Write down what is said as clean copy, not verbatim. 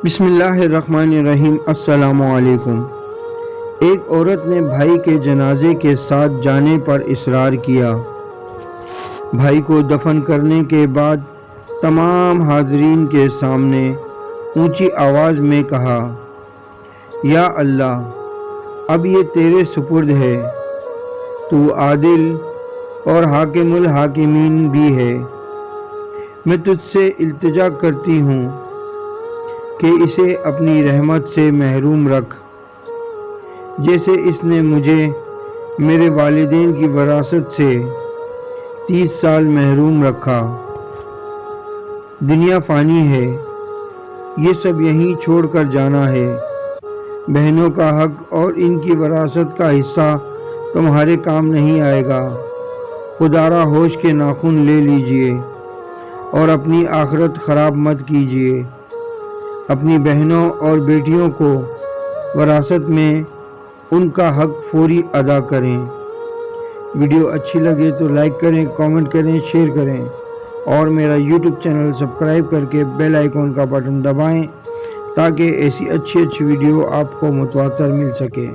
بسم اللہ الرحمن الرحیم۔ السلام علیکم۔ ایک عورت نے بھائی کے جنازے کے ساتھ جانے پر اصرار کیا۔ بھائی کو دفن کرنے کے بعد تمام حاضرین کے سامنے اونچی آواز میں کہا، یا اللہ، اب یہ تیرے سپرد ہے، تو عادل اور حاکم الحاکمین بھی ہے۔ میں تجھ سے التجا کرتی ہوں کہ اسے اپنی رحمت سے محروم رکھ، جیسے اس نے مجھے میرے والدین کی وراثت سے 30 سال محروم رکھا۔ دنیا فانی ہے، یہ سب یہیں چھوڑ کر جانا ہے۔ بہنوں کا حق اور ان کی وراثت کا حصہ تمہارے کام نہیں آئے گا۔ خدا را ہوش کے ناخن لے لیجئے اور اپنی آخرت خراب مت کیجئے۔ اپنی بہنوں اور بیٹیوں کو وراثت میں ان کا حق فوری ادا کریں۔ ویڈیو اچھی لگے تو لائک کریں، کامنٹ کریں، شیئر کریں اور میرا یوٹیوب چینل سبسکرائب کر کے بیل آئیکن کا بٹن دبائیں تاکہ ایسی اچھی ویڈیو آپ کو متواتر مل سکے۔